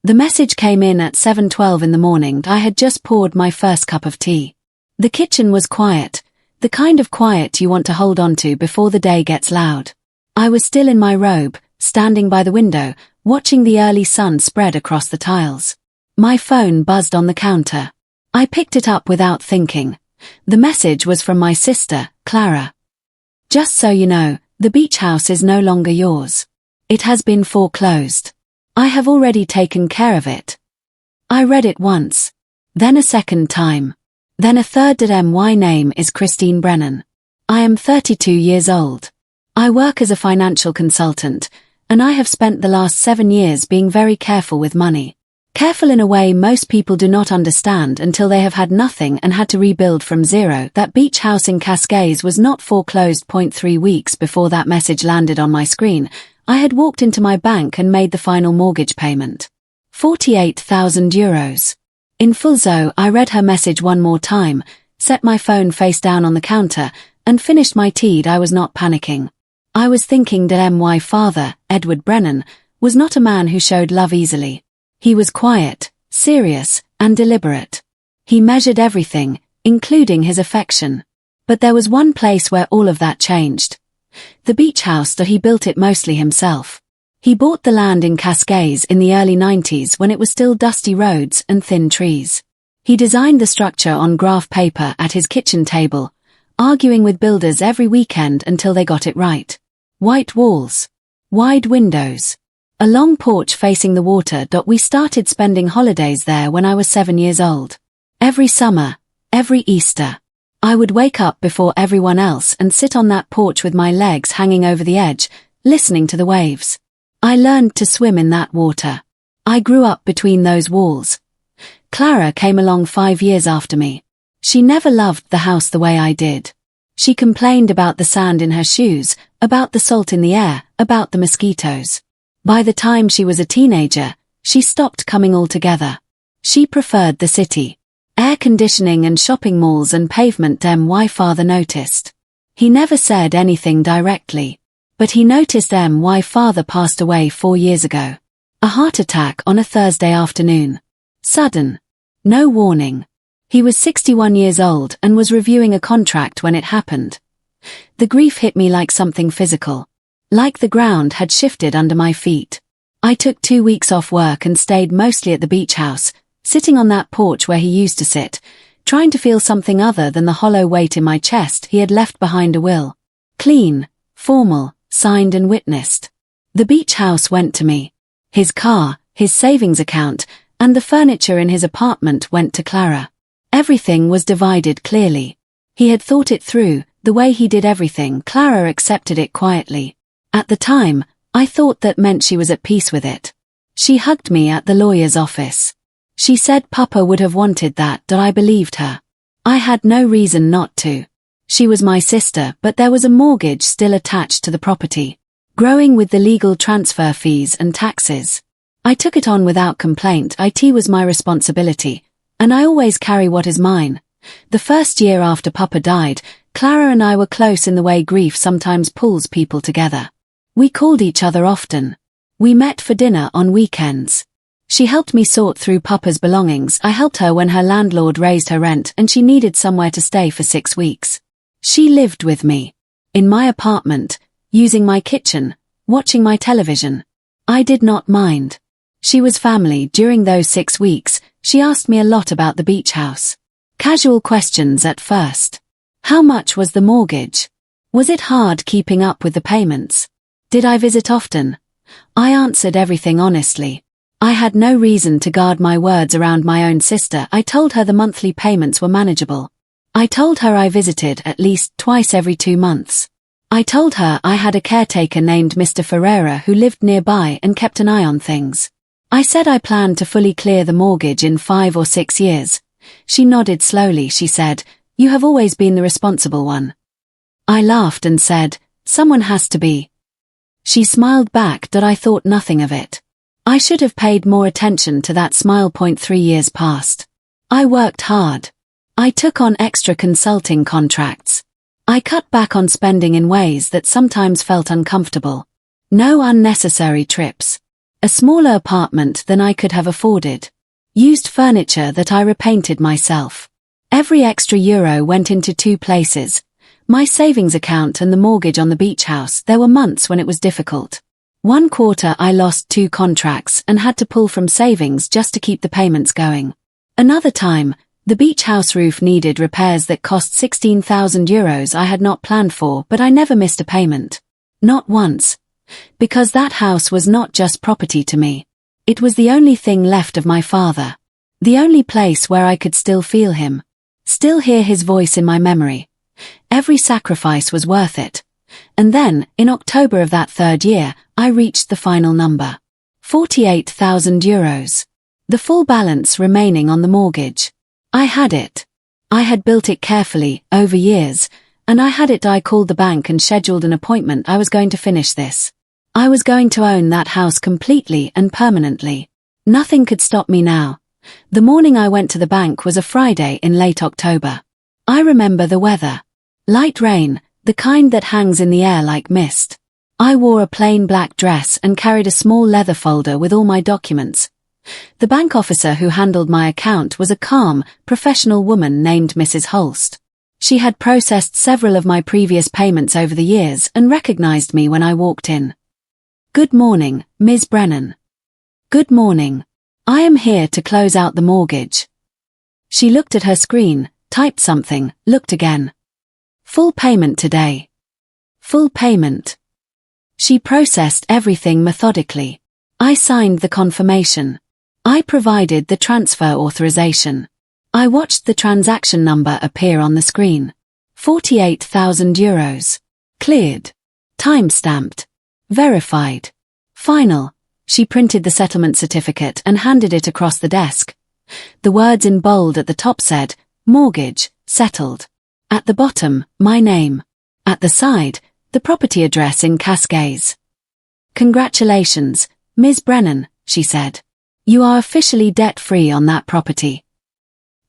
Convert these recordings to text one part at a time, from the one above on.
The message came in at 7:12 in the morning. I had just poured my first cup of tea. The kitchen was quiet, the kind of quiet you want to hold on to before the day gets loud. I was still in my robe, standing by the window, watching the early sun spread across the tiles. My phone buzzed on the counter. I picked it up without thinking. The message was from my sister, Clara. "Just so you know, the beach house is no longer yours. It has been foreclosed. I have already taken care of it." I read it once, then a second time, then a third. My name is Christine Brennan. I am 32 years old. I work as a financial consultant, and I have spent the last 7 years being very careful with money. Careful in a way most people do not understand until they have had nothing and had to rebuild from zero. That beach house in Cascais was not foreclosed. 3 weeks before that message landed on my screen, I had walked into my bank and made the final mortgage payment. €48,000. In full. So I read her message one more time, set my phone face down on the counter, and finished my tea. I was not panicking. I was thinking that my father, Edward Brennan, was not a man who showed love easily. He was quiet, serious, and deliberate. He measured everything, including his affection. But there was one place where all of that changed. The beach house. He built it mostly himself. He bought the land in Cascais in the early 90s when it was still dusty roads and thin trees. He designed the structure on graph paper at his kitchen table, arguing with builders every weekend until they got it right. White walls, wide windows, a long porch facing the water. We started spending holidays there when I was 7 years old. Every summer, every Easter, I would wake up before everyone else and sit on that porch with my legs hanging over the edge, listening to the waves. I learned to swim in that water. I grew up between those walls. Clara came along 5 years after me. She never loved the house the way I did. She complained about the sand in her shoes, about the salt in the air, about the mosquitoes. By the time she was a teenager, she stopped coming altogether. She preferred the city. Air conditioning and shopping malls and pavement. My father noticed. He never said anything directly, but he noticed. My father passed away 4 years ago. A heart attack on a Thursday afternoon. Sudden. No warning. He was 61 years old and was reviewing a contract when it happened. The grief hit me like something physical. Like the ground had shifted under my feet. I took 2 weeks off work and stayed mostly at the beach house, sitting on that porch where he used to sit, trying to feel something other than the hollow weight in my chest. He had left behind a will. Clean, formal, signed and witnessed. The beach house went to me. His car, his savings account, and the furniture in his apartment went to Clara. Everything was divided clearly. He had thought it through, the way he did everything. Clara accepted it quietly. At the time, I thought that meant she was at peace with it. She hugged me at the lawyer's office. She said Papa would have wanted that. I believed her. I had no reason not to. She was my sister, but there was a mortgage still attached to the property, growing with the legal transfer fees and taxes. I took it on without complaint. It was my responsibility, and I always carry what is mine. The first year after Papa died, Clara and I were close in the way grief sometimes pulls people together. We called each other often. We met for dinner on weekends. She helped me sort through Papa's belongings. I helped her when her landlord raised her rent and she needed somewhere to stay for 6 weeks. She lived with me. In my apartment, using my kitchen, watching my television. I did not mind. She was family. During those 6 weeks, she asked me a lot about the beach house. Casual questions at first. How much was the mortgage? Was it hard keeping up with the payments? Did I visit often? I answered everything honestly. I had no reason to guard my words around my own sister. I told her the monthly payments were manageable. I told her I visited at least twice every 2 months. I told her I had a caretaker named Mr. Ferreira who lived nearby and kept an eye on things. I said I planned to fully clear the mortgage in 5 or 6 years. She nodded slowly. She said, "You have always been the responsible one." I laughed and said, "Someone has to be." She smiled back. I thought nothing of it. I should have paid more attention to that smile. 3 years passed. I worked hard. I took on extra consulting contracts. I cut back on spending in ways that sometimes felt uncomfortable. No unnecessary trips. A smaller apartment than I could have afforded. Used furniture that I repainted myself. Every extra euro went into two places. My savings account and the mortgage on the beach house. There were months when it was difficult. One quarter I lost 2 contracts and had to pull from savings just to keep the payments going. Another time, the beach house roof needed repairs that cost 16,000 euros I had not planned for, but I never missed a payment. Not once. Because that house was not just property to me. It was the only thing left of my father. The only place where I could still feel him. Still hear his voice in my memory. Every sacrifice was worth it. And then, in October of that 3rd year, I reached the final number. 48,000 euros. The full balance remaining on the mortgage. I had it. I had built it carefully, over years, and I had it. I called the bank and scheduled an appointment. I was going to finish this. I was going to own that house completely and permanently. Nothing could stop me now. The morning I went to the bank was a Friday in late October. I remember the weather. Light rain, the kind that hangs in the air like mist. I wore a plain black dress and carried a small leather folder with all my documents. The bank officer who handled my account was a calm, professional woman named Mrs. Holst. She had processed several of my previous payments over the years and recognized me when I walked in. "Good morning, Ms. Brennan." "Good morning. I am here to close out the mortgage." She looked at her screen, typed something, looked again. "Full payment today." Full payment. She processed everything methodically. I signed the confirmation. I provided the transfer authorization. I watched the transaction number appear on the screen. 48,000 euros. Cleared. Time-stamped. Verified. Final. She printed the settlement certificate and handed it across the desk. The words in bold at the top said, "Mortgage, settled." At the bottom, my name. At the side, the property address in Cascais. "Congratulations, Ms. Brennan," she said. "You are officially debt-free on that property."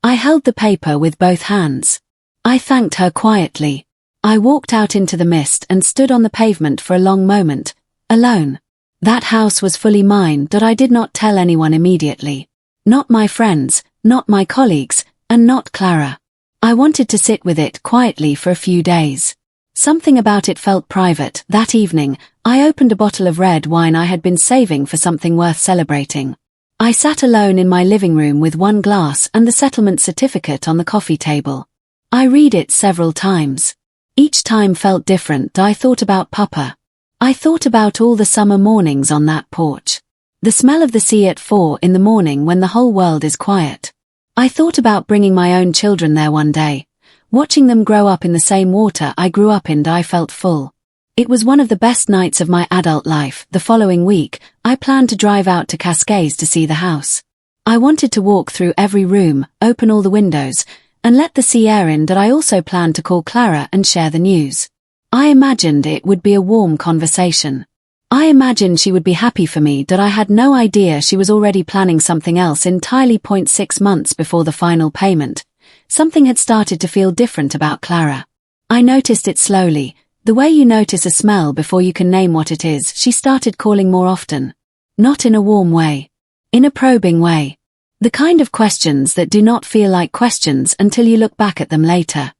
I held the paper with both hands. I thanked her quietly. I walked out into the mist and stood on the pavement for a long moment, alone. That house was fully mine, but I did not tell anyone immediately. Not my friends, not my colleagues, and not Clara. I wanted to sit with it quietly for a few days. Something about it felt private. That evening, I opened a bottle of red wine I had been saving for something worth celebrating. I sat alone in my living room with one glass and the settlement certificate on the coffee table. I read it several times. Each time felt different. I thought about Papa. I thought about all the summer mornings on that porch. The smell of the sea at 4 in the morning when the whole world is quiet. I thought about bringing my own children there one day. Watching them grow up in the same water I grew up in. I felt full. It was one of the best nights of my adult life. The following week, I planned to drive out to Cascais to see the house. I wanted to walk through every room, open all the windows, and let the sea air in. That I also planned to call Clara and share the news. I imagined it would be a warm conversation. I imagined she would be happy for me. That I had no idea she was already planning something else entirely. 6 months before the final payment, something had started to feel different about Clara. I noticed it slowly, the way you notice a smell before you can name what it is. She started calling more often. Not in a warm way. In a probing way. The kind of questions that do not feel like questions until you look back at them later.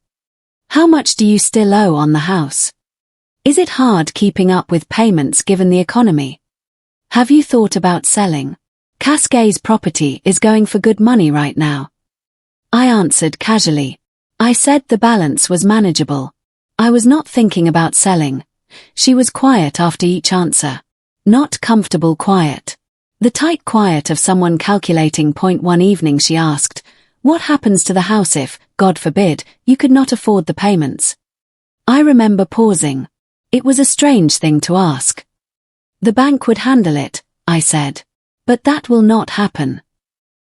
How much do you still owe on the house? Is it hard keeping up with payments given the economy? Have you thought about selling? Cascais property is going for good money right now. I answered casually. I said the balance was manageable. I was not thinking about selling. She was quiet after each answer. Not comfortable quiet. The tight quiet of someone calculating. One evening she asked, "What happens to the house if, God forbid, you could not afford the payments?" I remember pausing. It was a strange thing to ask. "The bank would handle it," I said. "But that will not happen."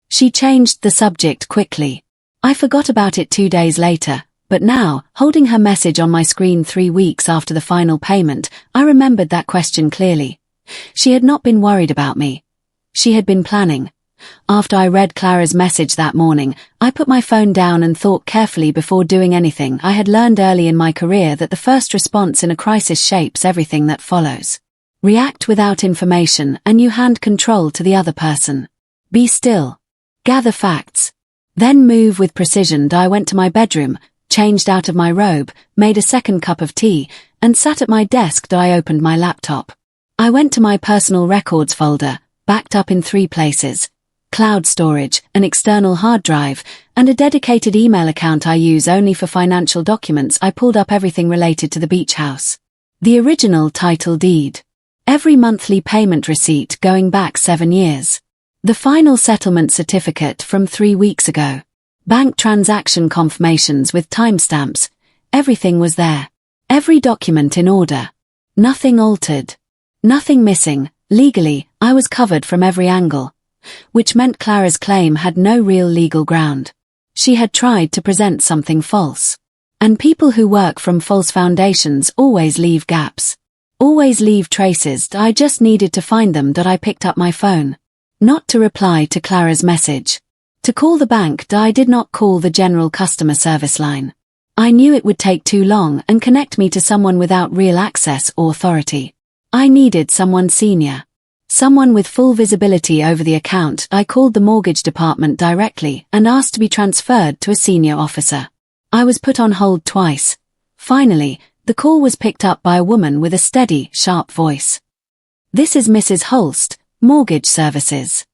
She changed the subject quickly. I forgot about it 2 days later, but now, holding her message on my screen 3 weeks after the final payment, I remembered that question clearly. She had not been worried about me. She had been planning. After I read Clara's message that morning, I put my phone down and thought carefully before doing anything. I had learned early in my career that the first response in a crisis shapes everything that follows. React without information and you hand control to the other person. Be still. Gather facts. Then move with precision. I went to my bedroom, changed out of my robe, made a second cup of tea, and sat at my desk. I opened my laptop. I went to my personal records folder, backed up in 3 places: cloud storage, an external hard drive, and a dedicated email account I use only for financial documents. I pulled up everything related to the beach house. The original title deed. Every monthly payment receipt going back 7 years. The final settlement certificate from 3 weeks ago. Bank transaction confirmations with timestamps. Everything was there. Every document in order. Nothing altered. Nothing missing. Legally, I was covered from every angle. Which meant Clara's claim had no real legal ground. She had tried to present something false. And people who work from false foundations always leave gaps. Always leave traces. I just needed to find them. I picked up my phone. Not to reply to Clara's message. To call the bank. I did not call the general customer service line. I knew it would take too long and connect me to someone without real access or authority. I needed someone senior. Someone with full visibility over the account. I called the mortgage department directly and asked to be transferred to a senior officer. I was put on hold twice. Finally, the call was picked up by a woman with a steady, sharp voice. "This is Mrs. Holst, Mortgage Services."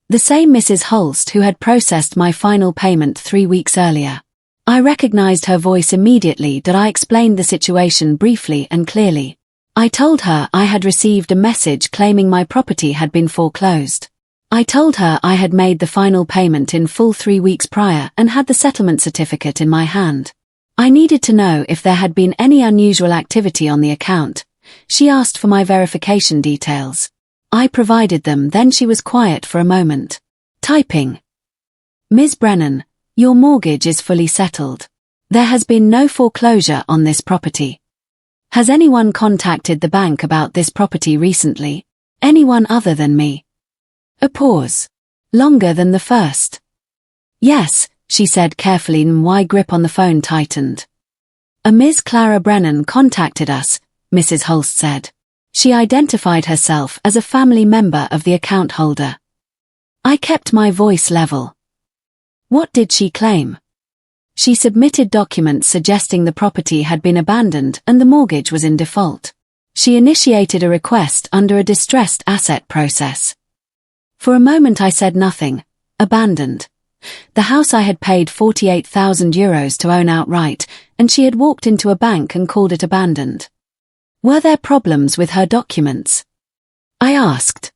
The same Mrs. Holst who had processed my final payment 3 weeks earlier. I recognized her voice immediately. I explained the situation briefly and clearly. I told her I had received a message claiming my property had been foreclosed. I told her I had made the final payment in full 3 weeks prior and had the settlement certificate in my hand. I needed to know if there had been any unusual activity on the account. She asked for my verification details. I provided them. Then she was quiet for a moment. Typing. "Ms. Brennan, your mortgage is fully settled. There has been no foreclosure on this property. Has anyone contacted the bank about this property recently? Anyone other than me?" A pause. Longer than the first. "Yes," she said carefully. My grip on the phone tightened. "A Ms. Clara Brennan contacted us," Mrs. Holst said. She identified herself as a family member of the account holder. I kept my voice level. What did she claim? She submitted documents suggesting the property had been abandoned and the mortgage was in default. She initiated a request under a distressed asset process. For a moment I said nothing. Abandoned. The house I had paid €48,000 to own outright, and she had walked into a bank and called it abandoned. Were there problems with her documents? I asked.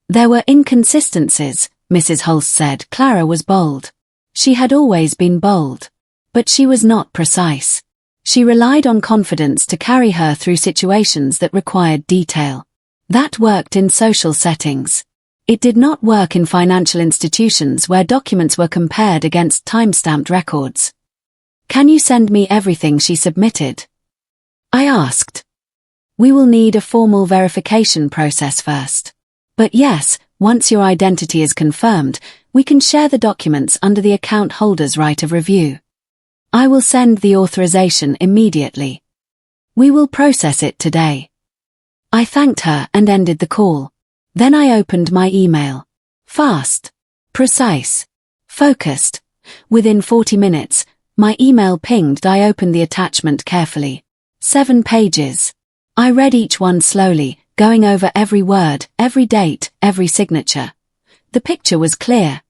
There were inconsistencies, Mrs. Holst said. Clara was bold. She had always been bold. But she was not precise. She relied on confidence to carry her through situations that required detail. That worked in social settings. It did not work in financial institutions where documents were compared against time-stamped records. "Can you send me everything she submitted?" I asked. "We will need a formal verification process first. But yes, once your identity is confirmed, we can share the documents under the account holder's right of review. I will send the authorization immediately. We will process it today." I thanked her and ended the call. Then I opened my email. Fast. Precise. Focused. Within 40 minutes, my email pinged. I opened the attachment carefully. 7 pages. I read each one slowly, going over every word, every date, every signature. The picture was clear.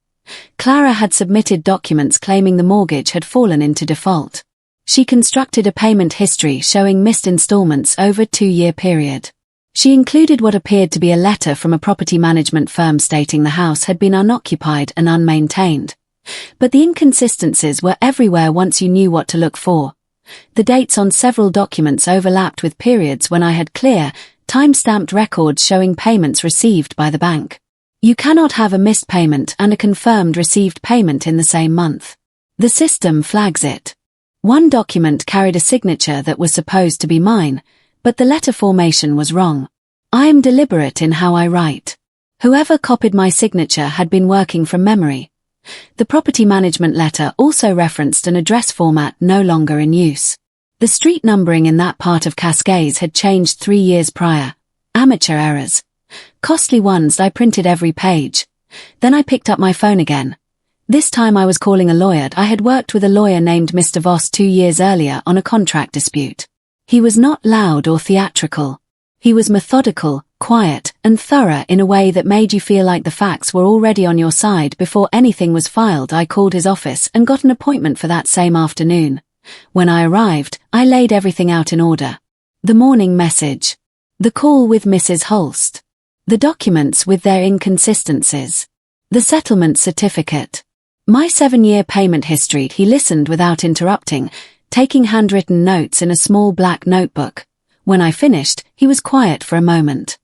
Clara had submitted documents claiming the mortgage had fallen into default. She constructed a payment history showing missed installments over a 2-year period. She included what appeared to be a letter from a property management firm stating the house had been unoccupied and unmaintained. But the inconsistencies were everywhere once you knew what to look for. The dates on several documents overlapped with periods when I had clear, time-stamped records showing payments received by the bank. You cannot have a missed payment and a confirmed received payment in the same month. The system flags it. One document carried a signature that was supposed to be mine, but the letter formation was wrong. I am deliberate in how I write. Whoever copied my signature had been working from memory. The property management letter also referenced an address format no longer in use. The street numbering in that part of Cascades had changed 3 years prior. Amateur errors. Costly ones. I printed every page. Then I picked up my phone again. This time I was calling a lawyer. I had worked with a lawyer named Mr. Voss 2 years earlier on a contract dispute. He was not loud or theatrical. He was methodical, quiet, and thorough in a way that made you feel like the facts were already on your side before anything was filed. I called his office and got an appointment for that same afternoon. When I arrived, I laid everything out in order. The morning message. The call with Mrs. Holst. The documents with their inconsistencies. The settlement certificate. My 7-year payment history. He listened without interrupting, taking handwritten notes in a small black notebook. When I finished, he was quiet for a moment.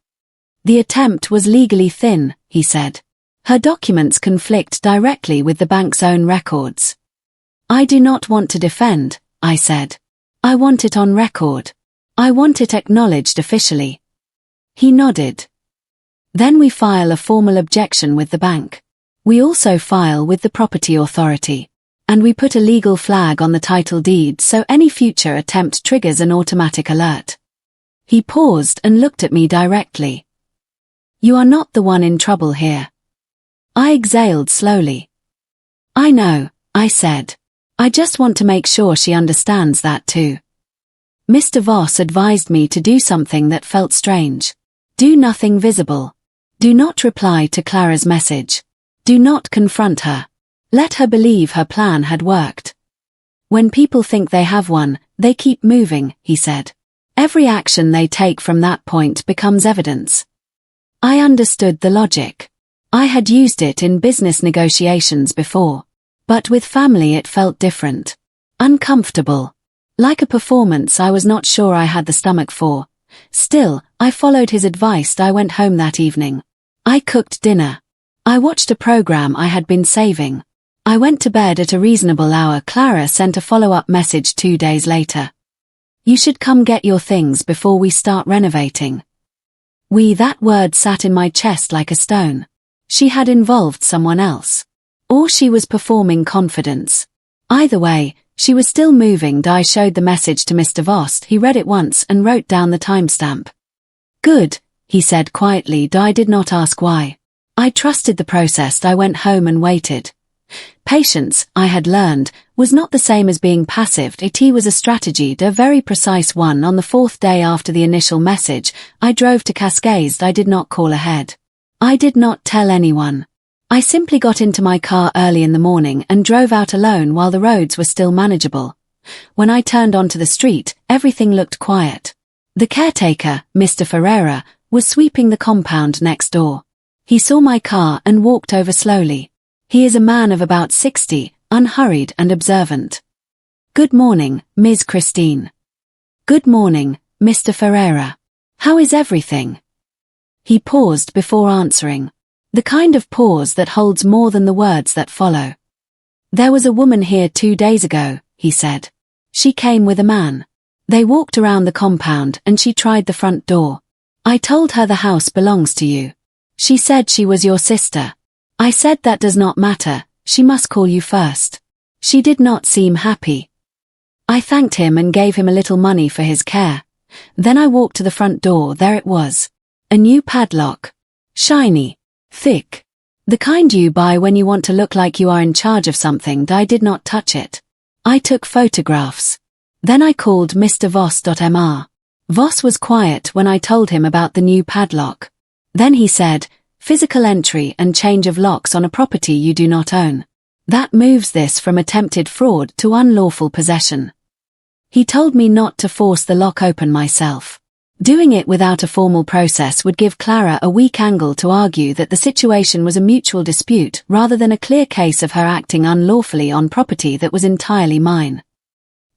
The attempt was legally thin, he said. Her documents conflict directly with the bank's own records. I do not want to defend, I said. I want it on record. I want it acknowledged officially. He nodded. Then we file a formal objection with the bank. We also file with the property authority. And we put a legal flag on the title deed so any future attempt triggers an automatic alert. He paused and looked at me directly. You are not the one in trouble here. I exhaled slowly. I know, I said. I just want to make sure she understands that too. Mr. Voss advised me to do something that felt strange. Do nothing visible. Do not reply to Clara's message. Do not confront her. Let her believe her plan had worked. When people think they have one, they keep moving, he said. Every action they take from that point becomes evidence. I understood the logic. I had used it in business negotiations before. But with family it felt different. Uncomfortable. Like a performance I was not sure I had the stomach for. Still, I followed his advice. I went home that evening. I cooked dinner. I watched a program I had been saving. I went to bed at a reasonable hour. Clara sent a follow-up message 2 days later. You should come get your things before we start renovating. That word sat in my chest like a stone. She had involved someone else. Or she was performing confidence. Either way, she was still moving. I showed the message to Mr. Voss. He read it once and wrote down the timestamp. Good, he said quietly. I did not ask why. I trusted the process. I went home and waited. Patience, I had learned, was not the same as being passive. It was a strategy, a very precise one. On the 4th day after the initial message, I drove to Cascades. I did not call ahead. I did not tell anyone. I simply got into my car early in the morning and drove out alone while the roads were still manageable. When I turned onto the street, everything looked quiet. The caretaker, Mr. Ferreira, was sweeping the compound next door. He saw my car and walked over slowly. He is a man of about 60, unhurried and observant. Good morning, Ms. Christine. Good morning, Mr. Ferreira. How is everything? He paused before answering. The kind of pause that holds more than the words that follow. There was a woman here 2 days ago, he said. She came with a man. They walked around the compound and she tried the front door. I told her the house belongs to you. She said she was your sister. I said that does not matter, she must call you first. She did not seem happy. I thanked him and gave him a little money for his care. Then I walked to the front door. There it was. A new padlock. Shiny. Thick. The kind you buy when you want to look like you are in charge of something. I did not touch it. I took photographs. Then I called Mr. Voss. Mr. Voss was quiet when I told him about the new padlock. Then he said, physical entry and change of locks on a property you do not own. That moves this from attempted fraud to unlawful possession. He told me not to force the lock open myself. Doing it without a formal process would give Clara a weak angle to argue that the situation was a mutual dispute rather than a clear case of her acting unlawfully on property that was entirely mine.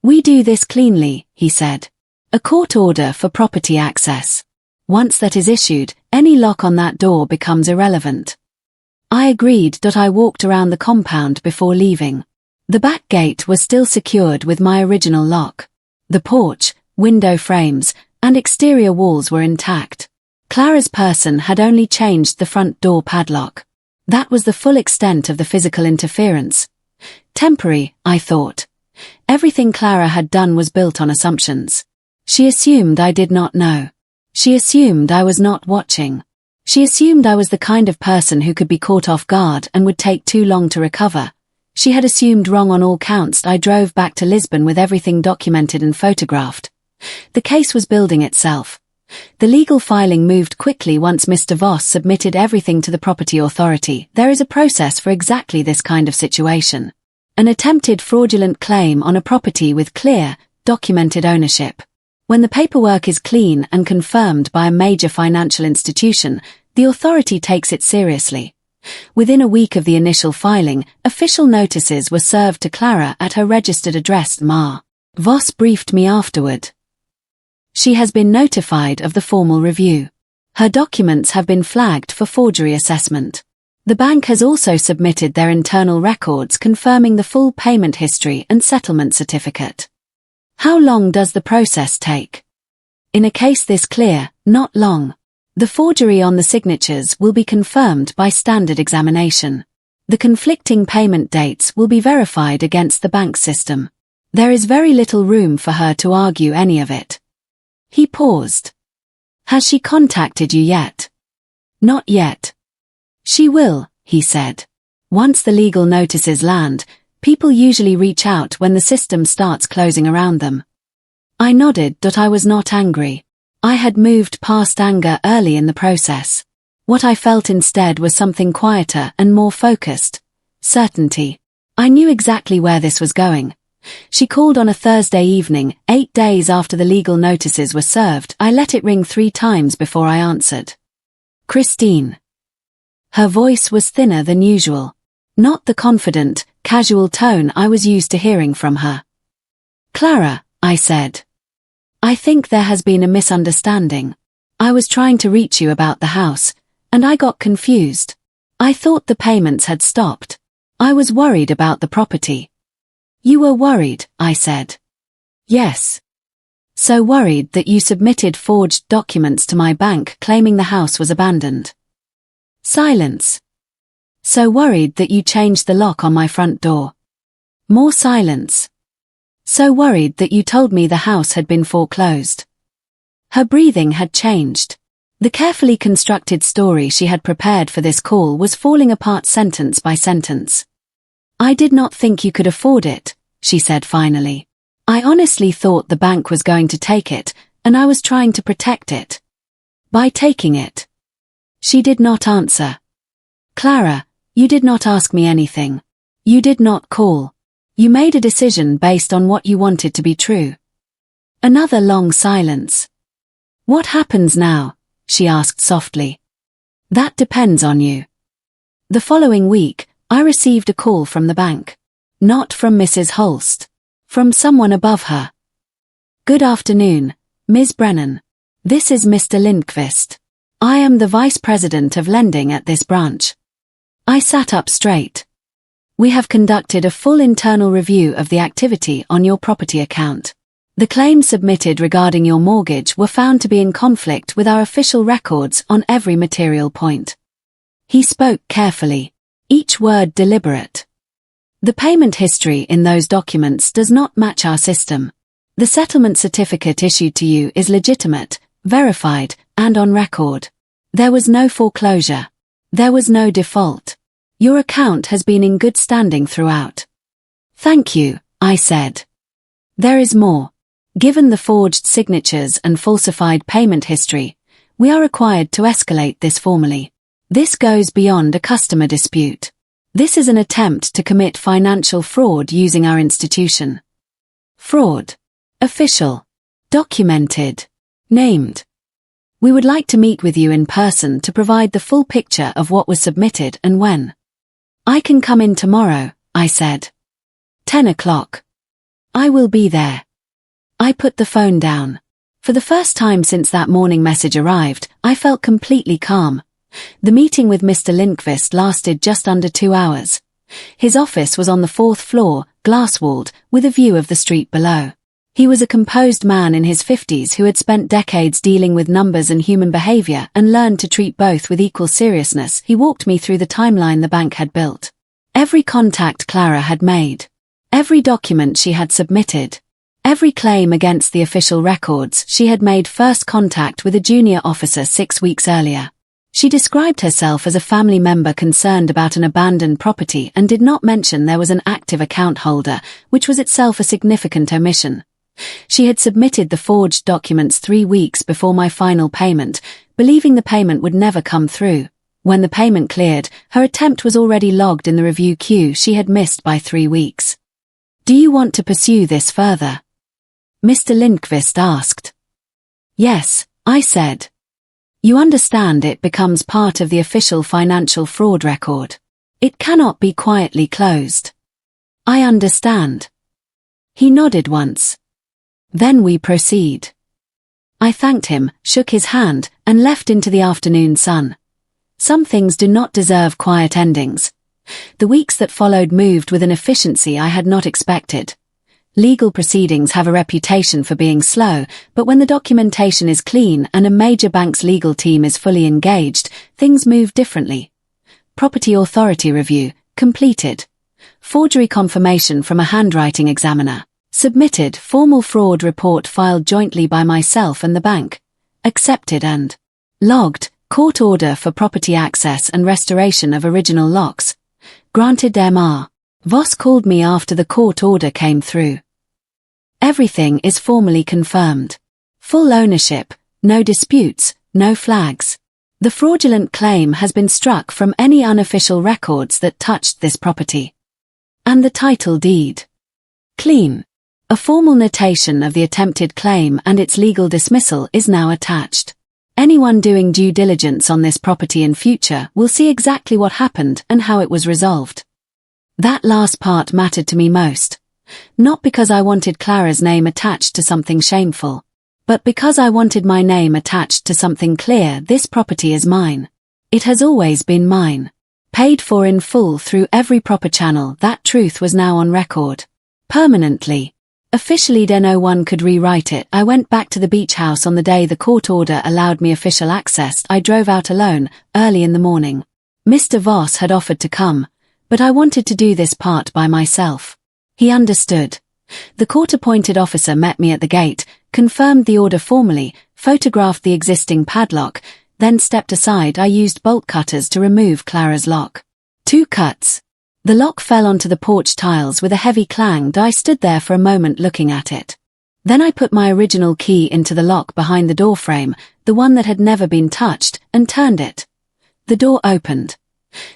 We do this cleanly, he said. A court order for property access. Once that is issued, any lock on that door becomes irrelevant. I agreed. I walked around the compound before leaving. The back gate was still secured with my original lock. The porch, window frames, and exterior walls were intact. Clara's person had only changed the front door padlock. That was the full extent of the physical interference. Temporary, I thought. Everything Clara had done was built on assumptions. She assumed I did not know. She assumed I was not watching. She assumed I was the kind of person who could be caught off guard and would take too long to recover. She had assumed wrong on all counts. I drove back to Lisbon with everything documented and photographed. The case was building itself. The legal filing moved quickly once Mr. Voss submitted everything to the property authority. There is a process for exactly this kind of situation. An attempted fraudulent claim on a property with clear, documented ownership. When the paperwork is clean and confirmed by a major financial institution, the authority takes it seriously. Within a week of the initial filing, official notices were served to Clara at her registered address. Ma. Voss briefed me afterward. She has been notified of the formal review. Her documents have been flagged for forgery assessment. The bank has also submitted their internal records confirming the full payment history and settlement certificate. How long does the process take? In a case this clear, not long. The forgery on the signatures will be confirmed by standard examination. The conflicting payment dates will be verified against the bank system. There is very little room for her to argue any of it. He paused. Has she contacted you yet? Not yet. She will, he said. Once the legal notices land, people usually reach out when the system starts closing around them. I nodded that I was not angry. I had moved past anger early in the process. What I felt instead was something quieter and more focused. Certainty. I knew exactly where this was going. She called on a Thursday evening, 8 days after the legal notices were served. I let it ring 3 times before I answered. Christine. Her voice was thinner than usual. Not the confident, casual tone I was used to hearing from her. Clara, I said. I think there has been a misunderstanding. I was trying to reach you about the house, and I got confused. I thought the payments had stopped. I was worried about the property. You were worried, I said. Yes. So worried that you submitted forged documents to my bank claiming the house was abandoned. Silence. So worried that you changed the lock on my front door. More silence. So worried that you told me the house had been foreclosed. Her breathing had changed. The carefully constructed story she had prepared for this call was falling apart sentence by sentence. I did not think you could afford it, she said finally. I honestly thought the bank was going to take it, and I was trying to protect it. By taking it. She did not answer. Clara, you did not ask me anything. You did not call. You made a decision based on what you wanted to be true. Another long silence. What happens now? She asked softly. That depends on you. The following week, I received a call from the bank. Not from Mrs. Holst. From someone above her. Good afternoon, Ms. Brennan. This is Mr. Lindqvist. I am the Vice President of Lending at this branch. I sat up straight. We have conducted a full internal review of the activity on your property account. The claims submitted regarding your mortgage were found to be in conflict with our official records on every material point. He spoke carefully, each word deliberate. The payment history in those documents does not match our system. The settlement certificate issued to you is legitimate, verified, and on record. There was no foreclosure. There was no default. Your account has been in good standing throughout. Thank you, I said. There is more. Given the forged signatures and falsified payment history, we are required to escalate this formally. This goes beyond a customer dispute. This is an attempt to commit financial fraud using our institution. Fraud. Official. Documented. Named. We would like to meet with you in person to provide the full picture of what was submitted and when. I can come in tomorrow, I said. 10 o'clock. I will be there. I put the phone down. For the first time since that morning message arrived, I felt completely calm. The meeting with Mr. Lindqvist lasted just under 2 hours. His office was on the 4th floor, glass-walled, with a view of the street below. He was a composed man in his 50s who had spent decades dealing with numbers and human behavior and learned to treat both with equal seriousness. He walked me through the timeline the bank had built. Every contact Clara had made. Every document she had submitted. Every claim against the official records. She had made first contact with a junior officer 6 weeks earlier. She described herself as a family member concerned about an abandoned property and did not mention there was an active account holder, which was itself a significant omission. She had submitted the forged documents 3 weeks before my final payment, believing the payment would never come through. When the payment cleared, her attempt was already logged in the review queue she had missed by 3 weeks. "Do you want to pursue this further?" Mr. Lindqvist asked. "Yes," I said. "You understand it becomes part of the official financial fraud record. It cannot be quietly closed." "I understand." He nodded once. "Then we proceed." I thanked him, shook his hand, and left into the afternoon sun. Some things do not deserve quiet endings. The weeks that followed moved with an efficiency I had not expected. Legal proceedings have a reputation for being slow, but when the documentation is clean and a major bank's legal team is fully engaged, things move differently. Property Authority review, completed. Forgery confirmation from a handwriting examiner, submitted. Formal fraud report filed jointly by myself and the bank, accepted and logged. Court order for property access and restoration of original locks, granted. Mr. Voss called me after the court order came through. Everything is formally confirmed. Full ownership, no disputes, no flags. The fraudulent claim has been struck from any unofficial records that touched this property. And the title deed. Clean. A formal notation of the attempted claim and its legal dismissal is now attached. Anyone doing due diligence on this property in future will see exactly what happened and how it was resolved. That last part mattered to me most. Not because I wanted Clara's name attached to something shameful, but because I wanted my name attached to something clear. This property is mine. It has always been mine. Paid for in full through every proper channel. That truth was now on record. Permanently. Officially. No one could rewrite it. I went back to the beach house on the day the court order allowed me official access. I drove out alone, early in the morning. Mr. Voss had offered to come, but I wanted to do this part by myself. He understood. The court-appointed officer met me at the gate, confirmed the order formally, photographed the existing padlock, then stepped aside. I used bolt cutters to remove Clara's lock. 2 cuts. The lock fell onto the porch tiles with a heavy clang. I stood there for a moment looking at it. Then I put my original key into the lock behind the door frame, the one that had never been touched, and turned it. The door opened.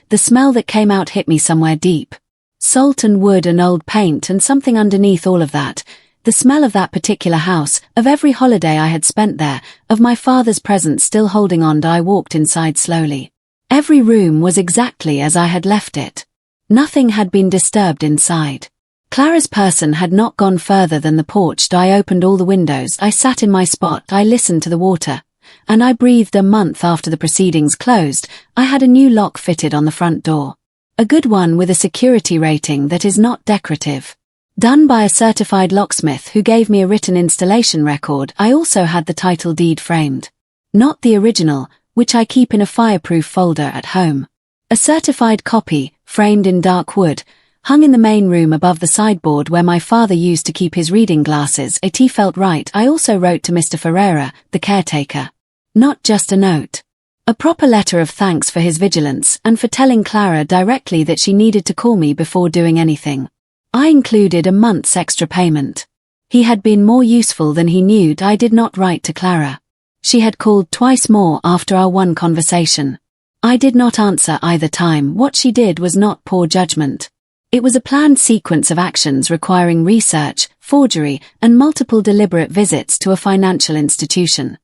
The smell that came out hit me somewhere deep. Salt and wood and old paint and something underneath all of that. The smell of that particular house, of every holiday I had spent there, of my father's presence still holding on. I walked inside slowly. Every room was exactly as I had left it. Nothing had been disturbed inside. Clara's person had not gone further than the porch. I opened all the windows. I sat in my spot. I listened to the water. And I breathed. A month after the proceedings closed, I had a new lock fitted on the front door. A good one with a security rating that is not decorative. Done by a certified locksmith who gave me a written installation record. I also had the title deed framed. Not the original, which I keep in a fireproof folder at home. A certified copy, framed in dark wood, hung in the main room above the sideboard where my father used to keep his reading glasses. It felt right. I also wrote to Mr. Ferreira, the caretaker. Not just a note. A proper letter of thanks for his vigilance and for telling Clara directly that she needed to call me before doing anything. I included a month's extra payment. He had been more useful than he knew. I did not write to Clara. She had called twice more after our one conversation. I did not answer either time. What she did was not poor judgment. It was a planned sequence of actions requiring research, forgery, and multiple deliberate visits to a financial institution.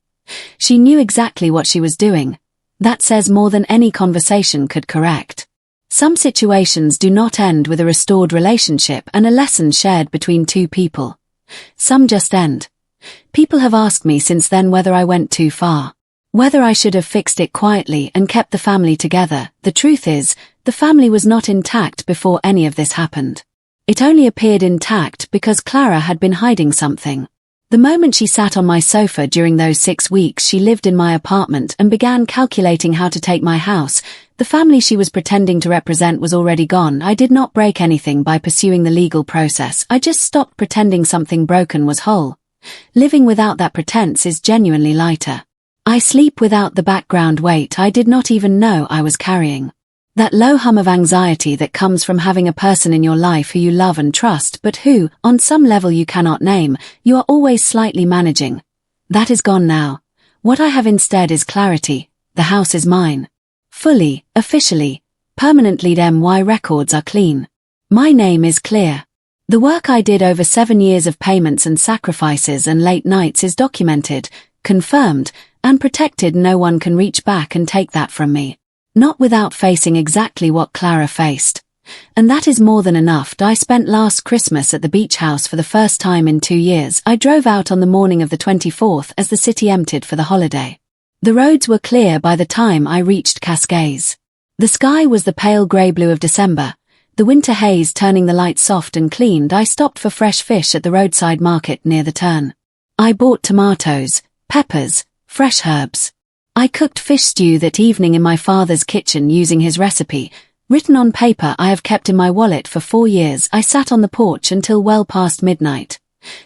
She knew exactly what she was doing. That says more than any conversation could correct. Some situations do not end with a restored relationship and a lesson shared between two people. Some just end. People have asked me since then whether I went too far. Whether I should have fixed it quietly and kept the family together. The truth is, the family was not intact before any of this happened. It only appeared intact because Clara had been hiding something. The moment she sat on my sofa during those 6 weeks she lived in my apartment and began calculating how to take my house, the family she was pretending to represent was already gone. I did not break anything by pursuing the legal process. I just stopped pretending something broken was whole. Living without that pretense is genuinely lighter. I sleep without the background weight I did not even know I was carrying. That low hum of anxiety that comes from having a person in your life who you love and trust but who, on some level you cannot name, you are always slightly managing. That is gone now. What I have instead is clarity. The house is mine. Fully, officially, permanently. My records are clean. My name is clear. The work I did over 7 years of payments and sacrifices and late nights is documented, confirmed, and protected. No one can reach back and take that from me. Not without facing exactly what Clara faced. And that is more than enough. I spent last Christmas at the beach house for the first time in 2 years. I drove out on the morning of the 24th as the city emptied for the holiday. The roads were clear by the time I reached Cascais. The sky was the pale grey blue of December, the winter haze turning the light soft and clean. I stopped for fresh fish at the roadside market near the turn. I bought tomatoes, peppers, fresh herbs. I cooked fish stew that evening in my father's kitchen using his recipe, written on paper I have kept in my wallet for 4 years. I sat on the porch until well past midnight.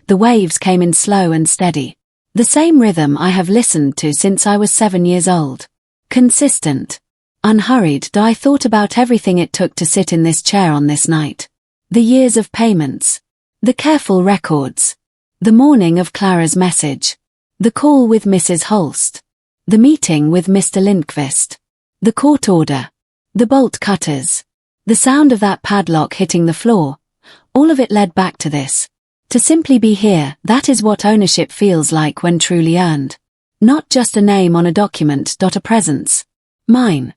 The waves came in slow and steady. The same rhythm I have listened to since I was 7 years old. Consistent. Unhurried. I thought about everything it took to sit in this chair on this night. The years of payments. The careful records. The morning of Clara's message. The call with Mrs. Holst. The meeting with Mr. Lindqvist. The court order. The bolt cutters. The sound of that padlock hitting the floor. All of it led back to this. To simply be here, that is what ownership feels like when truly earned. Not just a name on a document. A presence. Mine.